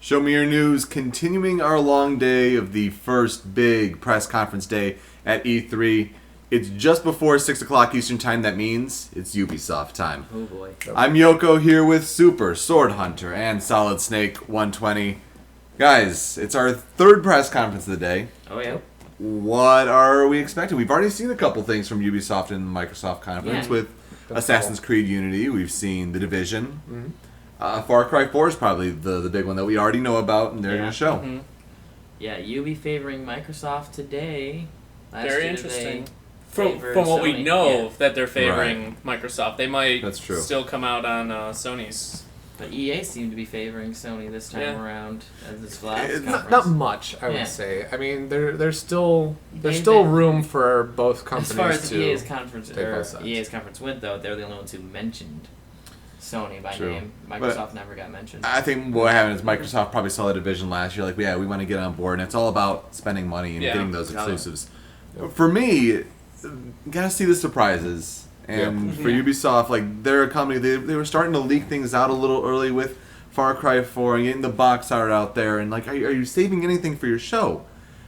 Show Me Your News, continuing our long day of the first big press conference day at E3. It's just before 6 o'clock Eastern Time. That means it's Ubisoft time. Oh boy. I'm Youko here with Super, SwordHunter, and Solid Snake 120. Guys, it's our third press conference of the day. Oh yeah. What are we expecting? We've already seen a couple things from Ubisoft and the Microsoft conference with Assassin's Creed Unity. We've seen The Division. Mm-hmm. Far Cry 4 is probably the big one that we already know about and they're going to show. Mm-hmm. Yeah, Ubi favoring Microsoft today. Very interesting. From what we know that they're favoring Microsoft. They might still come out on Sony's. But EA seemed to be favoring Sony this time around as this last conference. Not much, I would say. I mean, there's still room for both companies as far as to EA's conference went, though, they're the only ones who mentioned Sony by name. Microsoft never got mentioned. I think what happened is Microsoft probably saw The Division last year. Like, we want to get on board, and it's all about spending money and getting those exclusives. For me, you gotta see the surprises. And for Ubisoft, like, they're a company, they were starting to leak things out a little early with Far Cry 4 and getting the box art out there. And, like, are you saving anything for your show?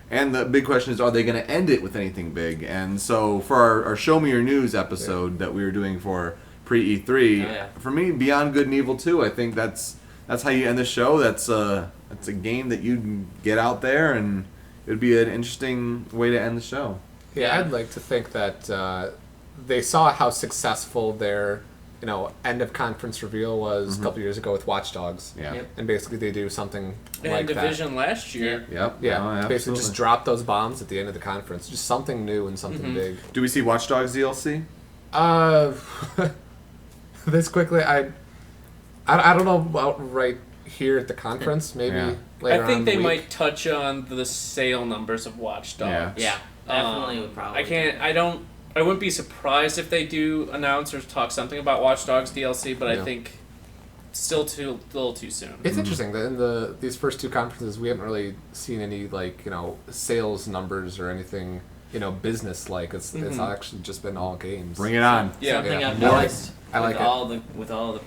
And the big question is, are they going to end it with anything big? And so for our Show Me Your News episode that we were doing for pre-E3, for me, Beyond Good and Evil 2, I think that's how you end the show. That's a game that you get out there, and it would be an interesting way to end the show. Yeah, I'd like to think that they saw how successful their end of conference reveal was a couple years ago with Watch Dogs. And basically they do something like Division last year. Basically just drop those bombs at the end of the conference. Just something new and something big. Do we see Watch Dogs DLC? This quickly, I don't know about right here at the conference. Maybe later on. I think they might touch on the sale numbers of Watch Dogs. Yeah, definitely would probably. I wouldn't be surprised if they do announce or talk something about Watch Dogs DLC, but I think still a little too soon. It's interesting that in these first two conferences we haven't really seen any sales numbers or anything business like. It's actually just been all games. Bring it on. Something I've noticed with all the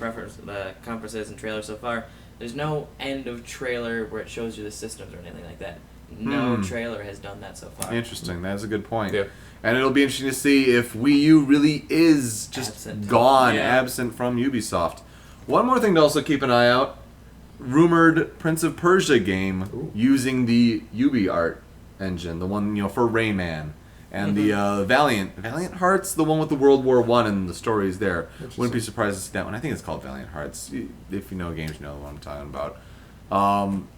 conferences and trailers so far. There's no end of trailer where it shows you the systems or anything like that. No trailer has done that so far. Interesting. That's a good point. Yeah. And it'll be interesting to see if Wii U really is just absent from Ubisoft. One more thing to also keep an eye out. Rumored Prince of Persia game using the UbiArt engine, the one for Rayman. And the Valiant Hearts, the one with the World War I and the stories there. Wouldn't be surprised to see that one. I think it's called Valiant Hearts. If you know games, you know what I'm talking about.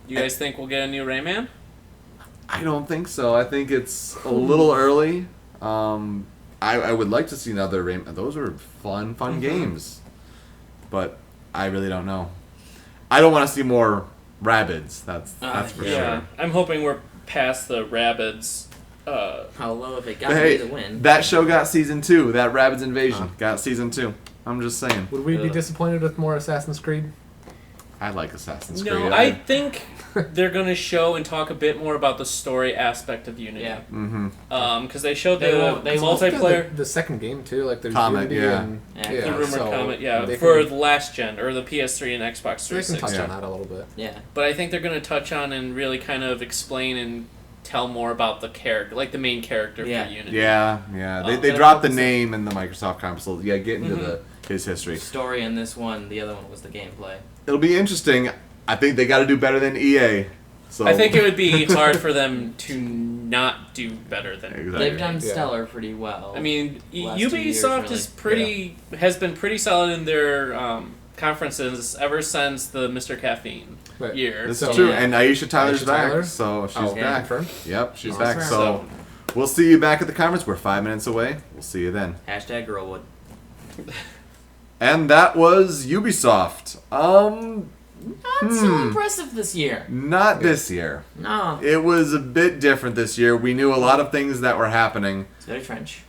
You guys think we'll get a new Rayman? I don't think so. I think it's a little early. I would like to see another Rayman. Those are fun games. But I really don't know. I don't want to see more Rabbids. That's for sure. I'm hoping we're past the Rabbids. How low if it got me to win. That show got season 2. That Rabbids Invasion got season 2. I'm just saying. Would we be disappointed with more Assassin's Creed? I like Assassin's Creed. No, I think they're going to show and talk a bit more about the story aspect of Unity. Yeah. Because they showed the multiplayer. The second game too, like there's Comet, Unity and the rumored Comet, for the last gen or the PS3 and Xbox 360. They can touch on that a little bit. Yeah. But I think they're going to touch on and really kind of explain and tell more about the character, like the main character for Unity. Yeah. They dropped the name in the Microsoft conference. So get into his history. Story in this one. The other one was the gameplay. It'll be interesting. I think they got to do better than EA. So I think it would be hard for them to not do better than. They've done stellar pretty well. I mean, Ubisoft has been pretty solid in their conferences ever since the Mr. Caffeine year. That's true. And Aisha Tyler's back, so she's back. Yep, she's back. So we'll see you back at the conference. We're 5 minutes away. We'll see you then. #Girlwood. And that was Ubisoft. Not so impressive this year. Not this year. No. It was a bit different this year. We knew a lot of things that were happening. It's very French.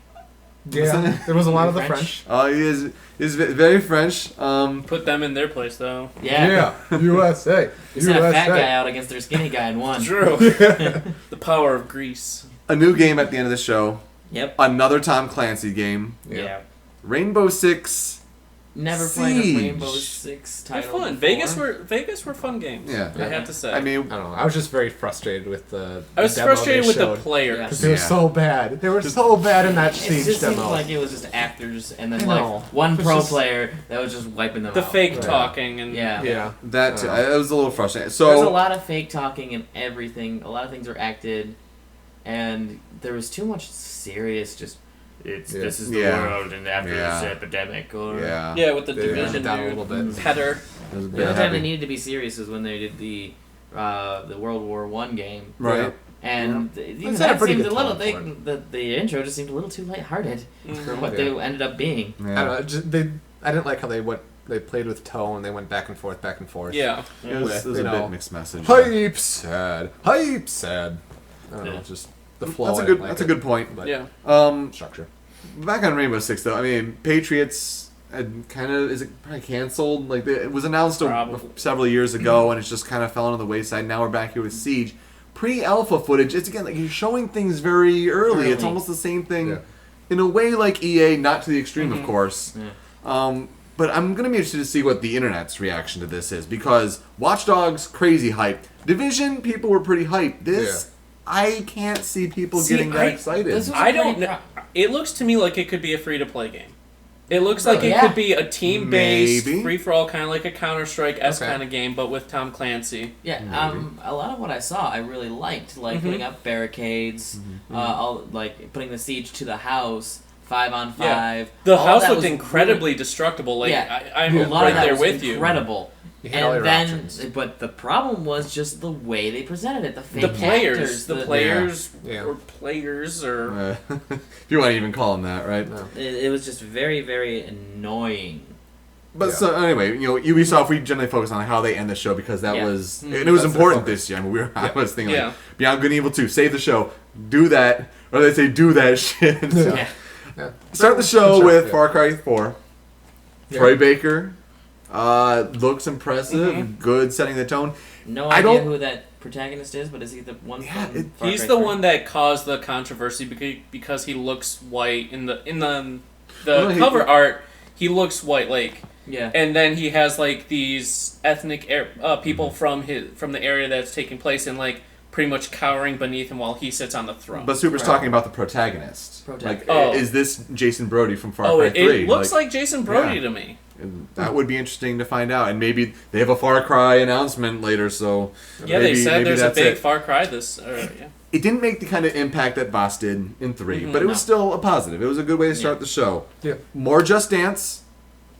Yeah, there was a lot of the French. He is very French. Put them in their place, though. Yeah. USA. He sent a fat guy out against their skinny guy and won. True. The power of Greece. A new game at the end of the show. Yep. Another Tom Clancy game. Yeah. Rainbow Six Never played a Rainbow Six They're title. fun. Before. Vegas were fun games. Yeah. I have to say. I mean, I don't know. I was just very frustrated with the. I was demo frustrated they with showed. the players. Because they were so bad. They were so bad in that It Siege just demo. seemed like it was just actors and then I know. one It was pro just- player that was just wiping them The out. fake Right. talking and Yeah. that too. It was a little frustrating. So There's a lot of fake talking and everything. A lot of things were acted, and there was too much serious. Just this is the world, and after this epidemic, or yeah, with the They division down a little bit. Petter. it was a The bit only time heavy. they needed to be serious was when they did the World War I game, Right. and even That's had a that pretty seemed a good little. tone The intro just seemed a little too lighthearted for what they ended up being. Yeah. I don't know. I didn't like how they played with tone. They went back and forth, back and forth. Yeah. It was You a know, bit mixed message. Hype sad. Hype sad. I don't know. Just the flow. That's a I good. didn't like That's a it, good point. But Yeah. structure. Back on Rainbow Six, though, I mean, Patriots kind of is it probably canceled? Like it was announced several years ago, and it's just kind of fell on the wayside. Now we're back here with Siege, pre-alpha footage. It's again like you're showing things very early. It's almost the same thing, in a way like EA, not to the extreme, of course. Yeah. But I'm gonna be interested to see what the internet's reaction to this is, because Watch Dogs crazy hype, Division people were pretty hyped. This I can't see people getting that excited. this was I don't know. It looks to me like it could be a free-to-play game. It looks like it could be a team-based, Maybe. free-for-all, kind of like a Counter-Strike-esque Okay. kind of game, but with Tom Clancy. Yeah, a lot of what I saw I really liked, like putting up barricades, all like putting the siege to the house, 5-on-5. Yeah. The all house that looked was incredibly destructible. Like I'm a lot right of that there was with you. incredible. You hit all And your then, options. but the problem was just the way they presented it. The fake The players, actors, the players, Yeah. or players, or if you want to even call them that, right? No. It was just very, very annoying. But so anyway, Ubisoft, we generally focus on how they end the show because that was and it was That's important the this year. I mean, I was thinking Yeah. like Beyond Good and Evil 2, save the show, do that, or they say do that shit. So, Yeah. start the show Sure, with yeah. Far Cry 4. Yeah. Troy Baker looks impressive, good, setting the tone. No I idea don't- who that protagonist is, but is he the one Yeah, from Far he's Cry the 3? one that caused the controversy because he looks white in the Well, no, cover art. He looks white, like, Yeah. and then he has like these ethnic people from the area that's taking place in, like, pretty much cowering beneath him while he sits on the throne. But Super's talking about the protagonist. Protagonist. Like, is this Jason Brody from Far Cry 3? It looks like Jason Brody to me. That would be interesting to find out, and maybe they have a Far Cry announcement later. So Yeah, maybe, they said maybe there's a that's big it. Far Cry this. Yeah. It didn't make the kind of impact that Boss did in 3, but it was still a positive. It was a good way to start the show. Yeah. More Just Dance.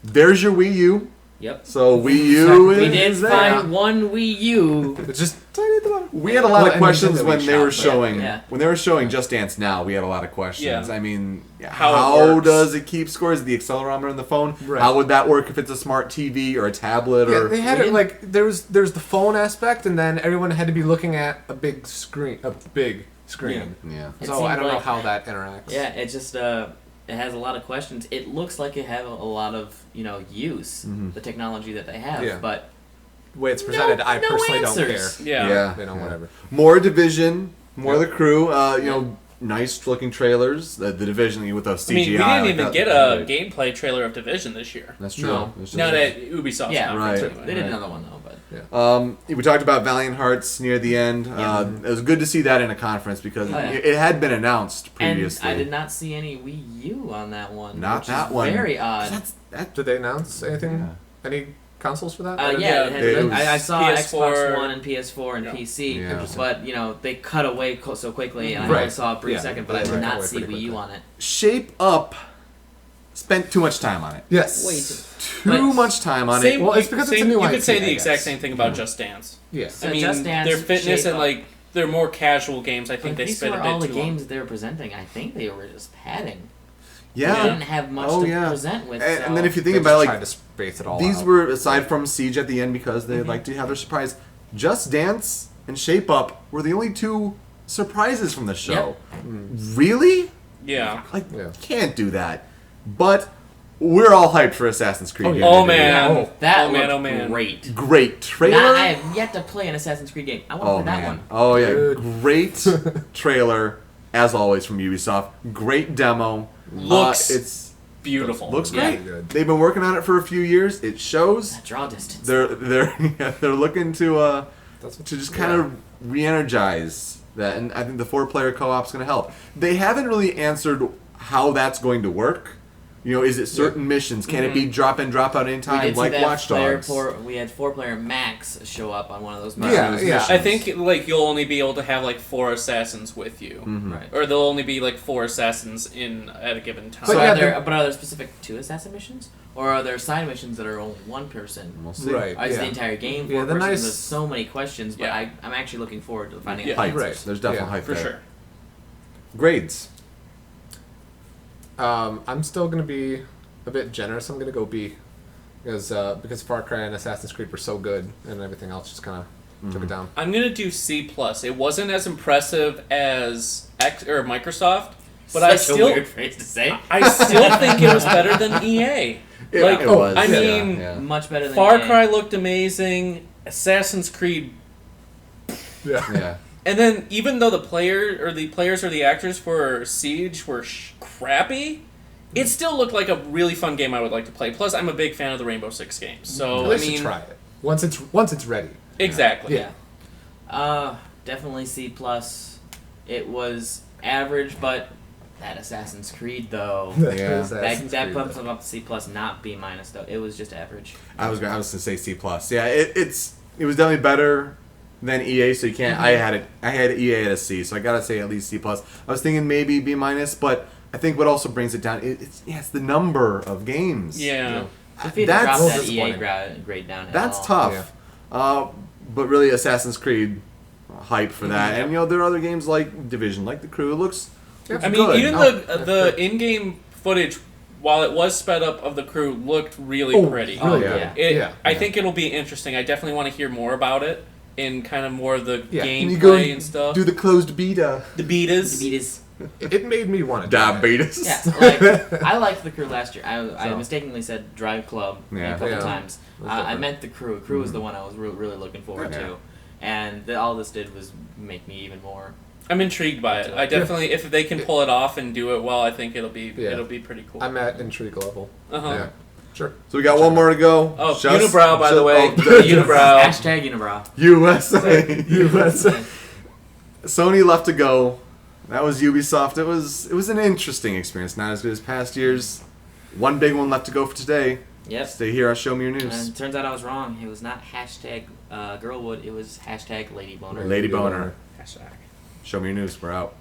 There's your Wii U. Yep. So Wii U We is did there. find one Wii U. It's just tiny at the bottom. We had a lot Well, of and questions Nintendo when Wii they were Shop, showing yeah. when they were showing Just Dance Now. We had a lot of questions. Yeah. I mean, How it how works. does it keep scores? The accelerometer on the phone. Right. How would that work if it's a smart TV or a tablet? Yeah, Or they had We it didn't- like there's the phone aspect, and then everyone had to be looking at a big screen. yeah. It So I seemed don't know like- how that interacts. Yeah, it just it has a lot of questions. It looks like it have a lot of use the technology that they have, Yeah. but The way it's presented, I no personally answers. don't care. Yeah. You know, whatever. More Division, more the crew. Nice looking trailers. The Division with those CGI. I mean, we didn't like even that- get a gameplay trailer of Division this year. That's true. No. It's just- Not at Ubisoft. yeah, Right. they did Right. another one though. But we talked about Valiant Hearts near the end. It was good to see that in a conference because it had been announced previously. and I did not see any Wii U on that one. Not which that is one. Very odd. Did they announce anything? Any consoles for that? Yeah, it was I saw PS4, Xbox One and PS4 and Yeah. PC, Yeah. but they cut away so quickly, and I Right. only saw a brief Yeah. second, but I Right. did Right. not Away see pretty Wii U quickly. on it. Shape Up spent too much time on it. Yes. Way too. Too But- much time on Same, it. Well, it's because it's a new you could IP, say the I exact guess. same thing about Just Dance. Yes. So I mean, Just Dance, their fitness Shape and Up. they're more casual games. I think But they these spent a were bit all the too games long. that they were presenting. I think they were just padding. Yeah. They didn't have much to present with. And then if you think They about just it, tried like to space it all these out. were aside from Siege at the end because they like to have their surprise. Just Dance and Shape Up were the only two surprises from the show. Really? Yeah. Like, Yeah. can't do that. But we're all hyped for Assassin's Creed. Oh, here yeah. Oh today. man. Oh, that oh man. looked Oh man. great. Great trailer. Now, I have yet to play an Assassin's Creed game. I want to Oh play that man. one. Oh yeah. Good. Great trailer as always from Ubisoft. Great demo. Looks it's beautiful. Looks great. They've been working on it for a few years. It shows. That draw distance. They're looking to just kind of re-energize that, and I think the 4-player co-op's going to help. They haven't really answered how that's going to work. You know, is it certain missions? Can it be drop in, drop out anytime, like Watch Dogs? We had 4-player Max show up on one of those missions. Yeah. I think like you'll only be able to have like 4 assassins with you, right? Or there'll only be like 4 assassins at a given time. So are there specific 2 assassin missions, or are there side missions that are only 1 person? We'll see. Right. Is the entire game 4 persons? There's so many questions, but I'm actually looking forward to finding out. Hype. Right. There's definitely hype for there. sure. Grades. I'm still going to be a bit generous. I'm going to go B. Because Far Cry and Assassin's Creed were so good, and everything else just kind of took it down. I'm going to do C+. It wasn't as impressive as Microsoft, but I still a weird phrase to say. I still think it was better than EA. It was. I mean, much better than Far EA. Cry looked amazing. Assassin's Creed. Yeah. And then, even though the players or the actors for Siege were crappy, it still looked like a really fun game I would like to play. Plus, I'm a big fan of the Rainbow Six games, so At least you try it once it's ready. Exactly. Yeah. Definitely C+. It was average, but that Assassin's Creed though, that bumps them up to C+, not B-, though. It was just average. I was gonna say C+. Yeah, it was definitely better than EA, so you can't. I had EA at a C, so I gotta say at least C+. I was thinking maybe B-, but I think what also brings it down, it's the number of games. Yeah. If you drop that EA grade down at That's all. tough. Yeah. But really, Assassin's Creed, hype for that. And, there are other games like Division, like The Crew. It looks I mean, good. even the in-game footage, while it was sped up of The Crew, looked really pretty. Really I think it'll be interesting. I definitely want to hear more about it in kind of more of the and you gameplay and stuff. do the closed beta. The betas. The betas. It made me want to Diabetes. Yeah, I liked The Crew last year. I mistakenly said Drive Club a couple times. I meant The Crew. Crew was the one I was really looking forward to. And all this did was make me even more... I'm intrigued by it. I definitely, if they can pull it off and do it well, I think it'll be pretty cool. I'm at intrigue level. Yeah. Sure. So we got one more to go. Oh, Unibrow, by the way. Unibrow. Hashtag Unibrow. USA. Sony left to go. That was Ubisoft. It was an interesting experience. Not as good as past years. One big one left to go for today. Yep. Stay here on Show Me Your News. And it turns out I was wrong. It was not hashtag Girlwood. It was hashtag Lady Boner. Lady Boner. Hashtag. Show Me Your News. We're out.